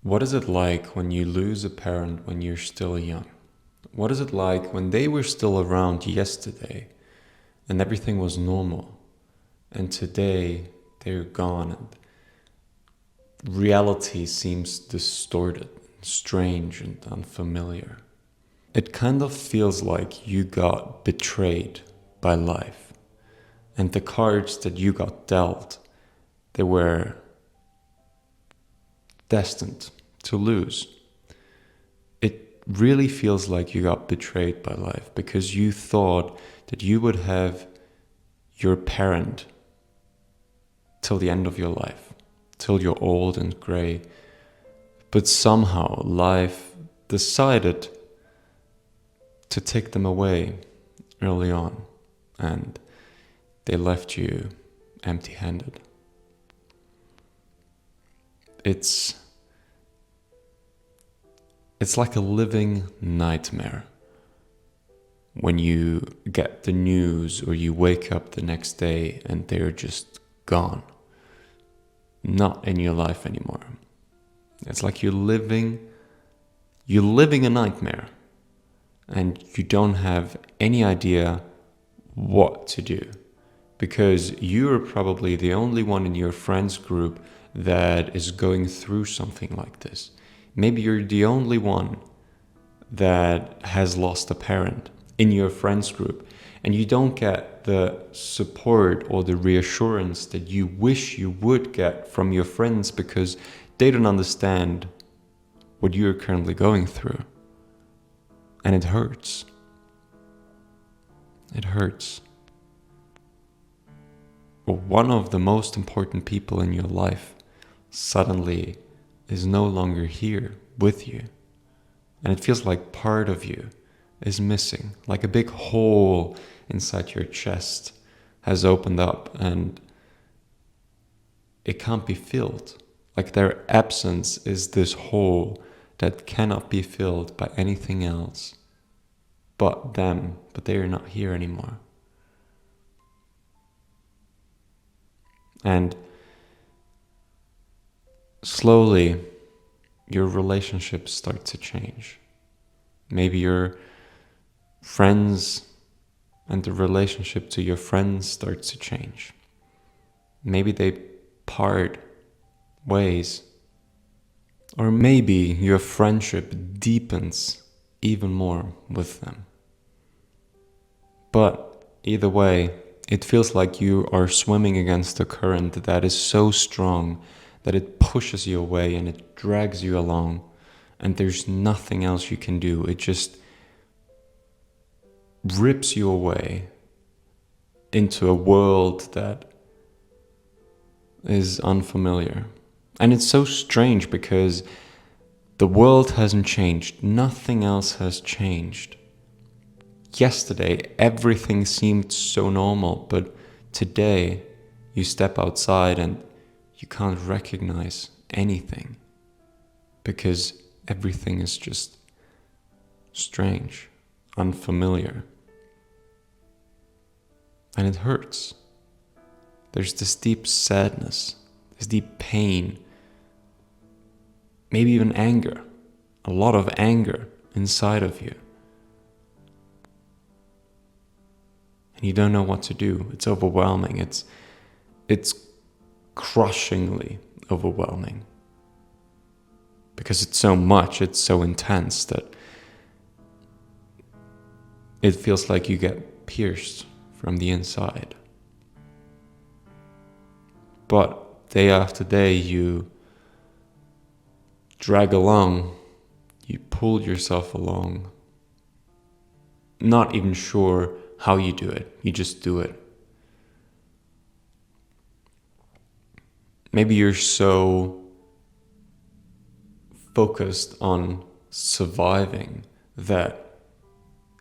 What is it like when you lose a parent when you're still young? What is it like when they were still around yesterday and everything was normal, and today they're gone and reality seems distorted, strange, and unfamiliar? It kind of feels like you got betrayed by life, and the cards that you got dealt, they were destined to lose. It really feels like you got betrayed by life because you thought that you would have your parent till the end of your life, till you're old and gray. But somehow life decided to take them away early on, and they left you empty-handed. It's like a living nightmare when you get the news or you wake up the next day and they're just gone, not in your life anymore. It's like you're living a nightmare and you don't have any idea what to do, because you're probably the only one in your friends group that is going through something like this. Maybe you're the only one that has lost a parent in your friends group, and you don't get the support or the reassurance that you wish you would get from your friends because they don't understand what you're currently going through. And it hurts. It hurts. But one of the most important people in your life suddenly is no longer here with you. And it feels like part of you is missing, like a big hole inside your chest has opened up and it can't be filled. Like their absence is this hole that cannot be filled by anything else but them, but they are not here anymore. And slowly, your relationships start to change. Maybe your friends and the relationship to your friends starts to change. Maybe they part ways. Or maybe your friendship deepens even more with them. But either way, it feels like you are swimming against a current that is so strong that it pushes you away and it drags you along, and there's nothing else you can do. It just rips you away into a world that is unfamiliar. And it's so strange because the world hasn't changed. Nothing else has changed. Yesterday, everything seemed so normal, but today you step outside and you can't recognize anything because everything is just strange, unfamiliar. And it hurts. There's this deep sadness, this deep pain, maybe even anger, a lot of anger inside of you. And you don't know what to do. It's overwhelming. It's crushingly overwhelming. Because it's so much, it's so intense that it feels like you get pierced from the inside. But day after day you drag along, you pull yourself along, not even sure how you do it, you just do it. Maybe you're so focused on surviving that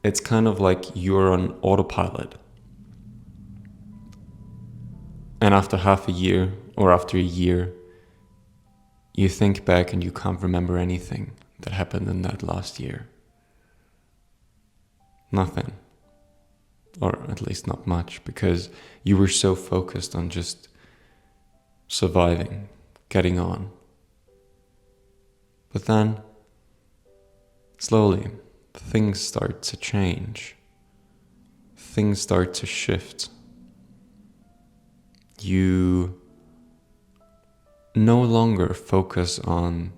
it's kind of like you're on autopilot. And after half a year or after a year, you think back and you can't remember anything that happened in that last year. Nothing. Or at least not much, because you were so focused on just surviving, getting on. But then, slowly, things start to change. Things start to shift. You no longer focus on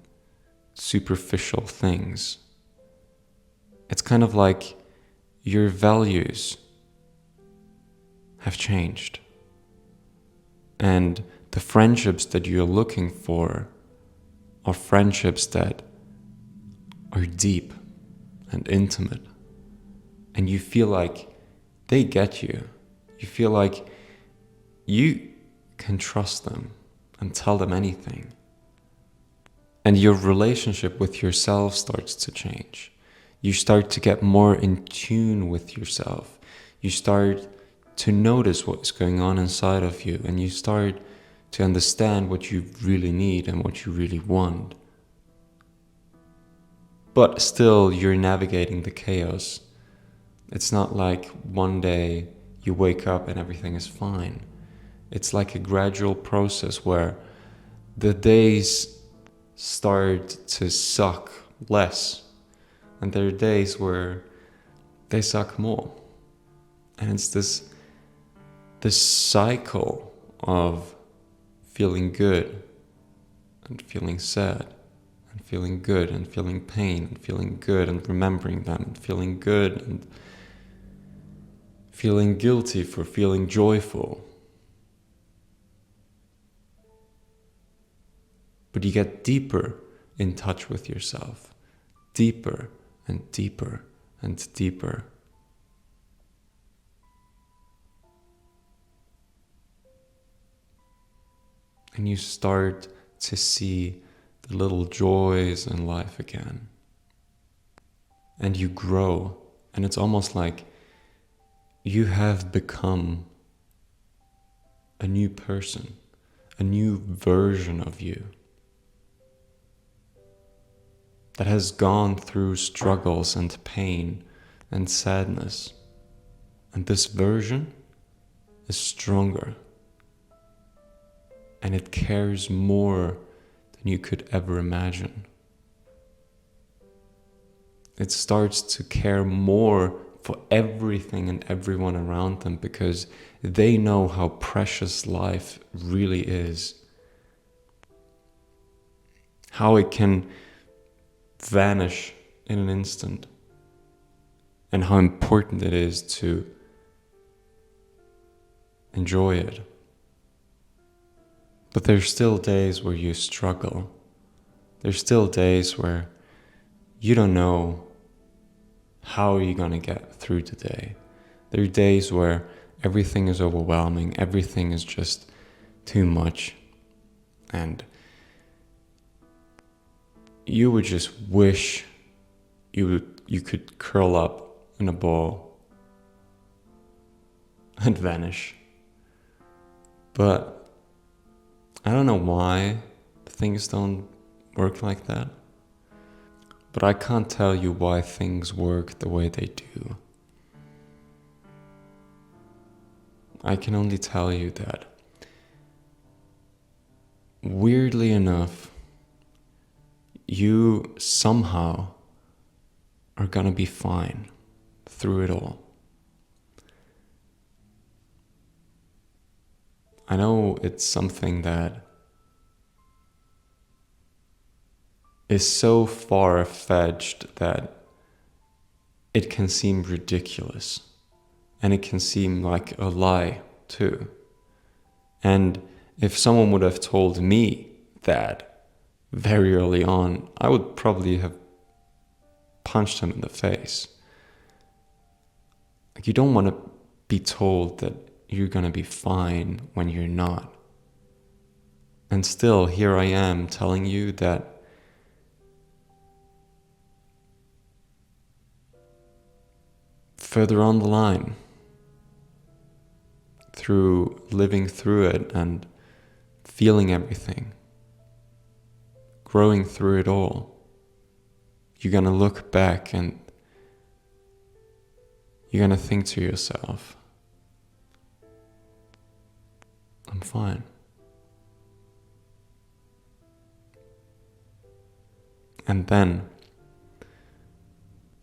superficial things. It's kind of like your values have changed. And the friendships that you're looking for are friendships that are deep and intimate. And you feel like they get you. You feel like you can trust them and tell them anything. And your relationship with yourself starts to change. You start to get more in tune with yourself. You start to notice what's going on inside of you, and you start to understand what you really need and what you really want. But still, you're navigating the chaos. It's not like one day you wake up and everything is fine. It's like a gradual process where the days start to suck less, and there are days where they suck more. And it's this cycle of feeling good and feeling sad, and feeling good and feeling pain, and feeling good and remembering them, and feeling good and feeling guilty for feeling joyful. But you get deeper in touch with yourself, deeper and deeper and deeper. And you start to see the little joys in life again. And you grow, and it's almost like you have become a new person, a new version of you that has gone through struggles and pain and sadness. And this version is stronger. And it cares more than you could ever imagine. It starts to care more for everything and everyone around them because they know how precious life really is. How it can vanish in an instant. And how important it is to enjoy it. But there's still days where you struggle. There's still days where you don't know how you're gonna get through the day. There are days where everything is overwhelming, everything is just too much, and you would just wish you could curl up in a ball and vanish. But I don't know why things don't work like that. But I can't tell you why things work the way they do. I can only tell you that, weirdly enough, you somehow are gonna be fine through it all. I know it's something that is so far-fetched that it can seem ridiculous, and it can seem like a lie too. And if someone would have told me that very early on, I would probably have punched him in the face. Like, you don't want to be told that you're gonna be fine when you're not. And still, here I am telling you that further on the line, through living through it and feeling everything, growing through it all, you're gonna look back and you're gonna think to yourself, I'm fine. And then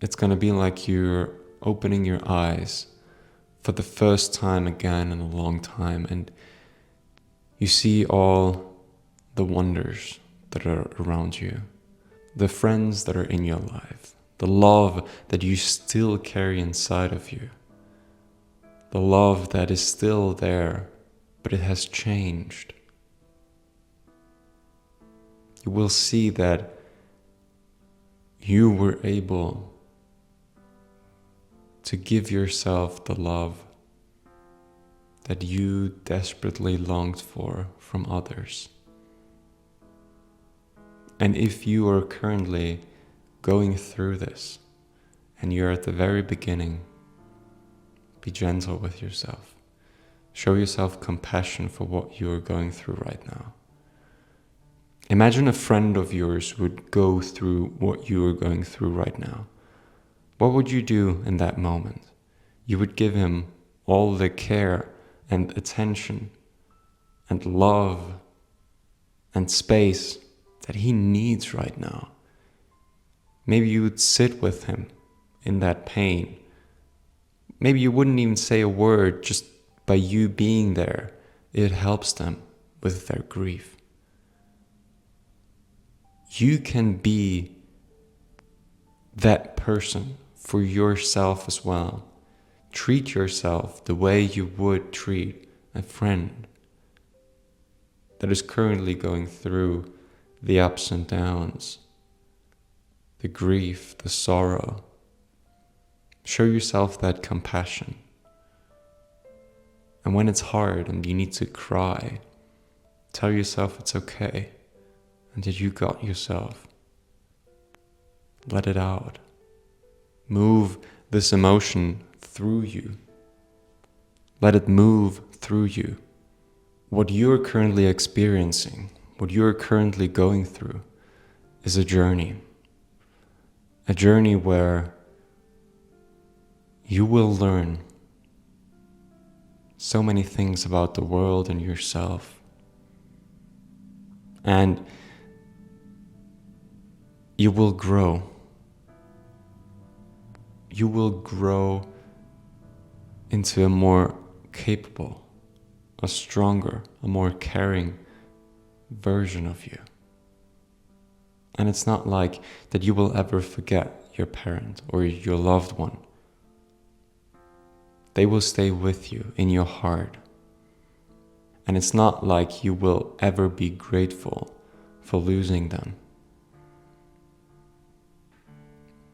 it's going to be like you're opening your eyes for the first time again in a long time, and you see all the wonders that are around you, the friends that are in your life, the love that you still carry inside of you, the love that is still there, but it has changed. You will see that you were able to give yourself the love that you desperately longed for from others. And if you are currently going through this and you're at the very beginning, be gentle with yourself. Show yourself compassion for what you are going through right now. Imagine a friend of yours would go through what you are going through right now. What would you do in that moment? You would give him all the care and attention and love and space that he needs right now. Maybe you would sit with him in that pain. Maybe you wouldn't even say a word, just by you being there, it helps them with their grief. You can be that person for yourself as well. Treat yourself the way you would treat a friend that is currently going through the ups and downs, the grief, the sorrow. Show yourself that compassion. And when it's hard and you need to cry, tell yourself it's okay and that you got yourself. Let it out. Move this emotion through you. Let it move through you. What you're currently experiencing, what you're currently going through, is a journey. A journey where you will learn so many things about the world and yourself. And you will grow. You will grow into a more capable, a stronger, a more caring version of you. And it's not like that you will ever forget your parent or your loved one. They will stay with you in your heart. And it's not like you will ever be grateful for losing them.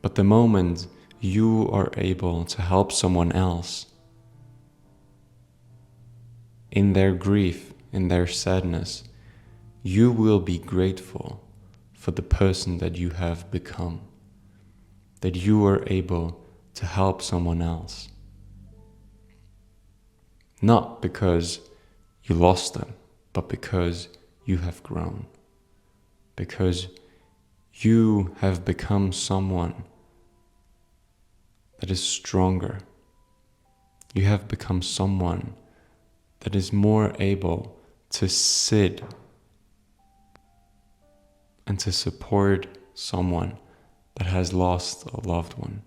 But the moment you are able to help someone else in their grief, in their sadness, you will be grateful for the person that you have become, that you are able to help someone else. Not because you lost them, but because you have grown, because you have become someone that is stronger. You have become someone that is more able to sit and to support someone that has lost a loved one.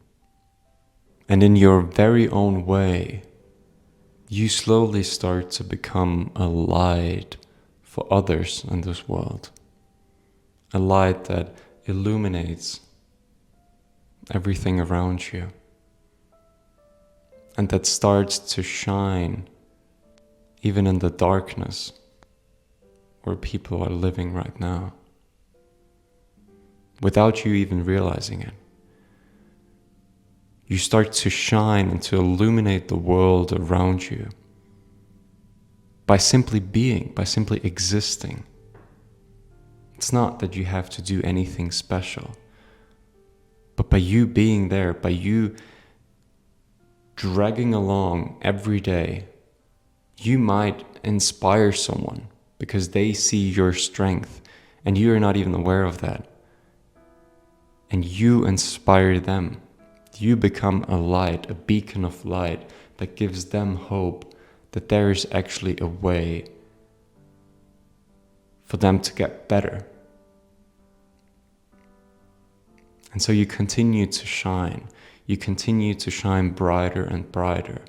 And in your very own way, you slowly start to become a light for others in this world. A light that illuminates everything around you. And that starts to shine even in the darkness where people are living right now, without you even realizing it. You start to shine and to illuminate the world around you by simply being, by simply existing. It's not that you have to do anything special, but by you being there, by you dragging along every day, you might inspire someone because they see your strength and you are not even aware of that. And you inspire them. You become a light, a beacon of light that gives them hope that there is actually a way for them to get better. And so you continue to shine. You continue to shine brighter and brighter.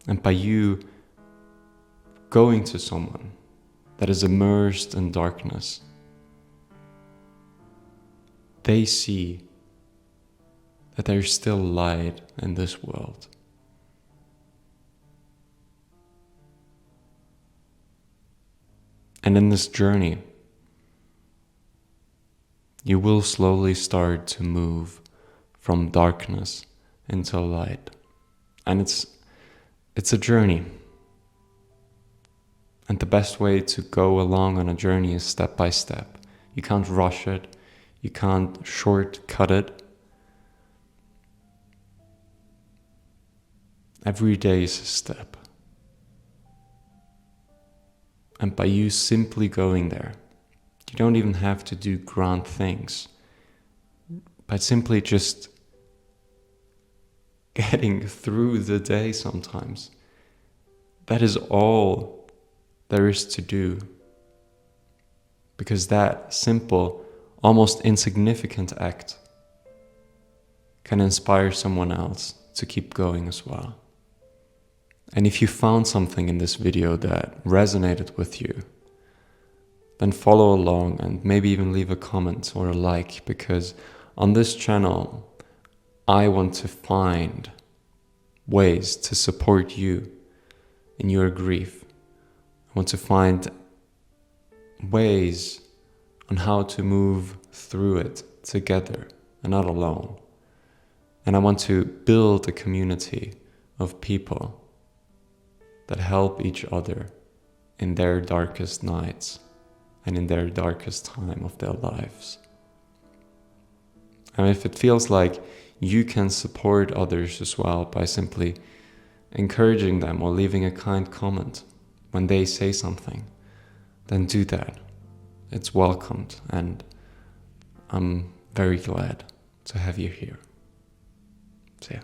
And by you going to someone that is immersed in darkness, they see that there's still light in this world. And in this journey, you will slowly start to move from darkness into light. And it's a journey. And the best way to go along on a journey is step by step. You can't rush it. You can't shortcut it. Every day is a step. And by you simply going there, you don't even have to do grand things. By simply just getting through the day sometimes, that is all there is to do. Because that simple, almost insignificant act can inspire someone else to keep going as well. And if you found something in this video that resonated with you, then follow along and maybe even leave a comment or a like, because on this channel, I want to find ways to support you in your grief. I want to find ways on how to move through it together and not alone. And I want to build a community of people that help each other in their darkest nights and in their darkest time of their lives. And if it feels like you can support others as well by simply encouraging them or leaving a kind comment when they say something, then do that. It's welcomed, and I'm very glad to have you here. So yeah.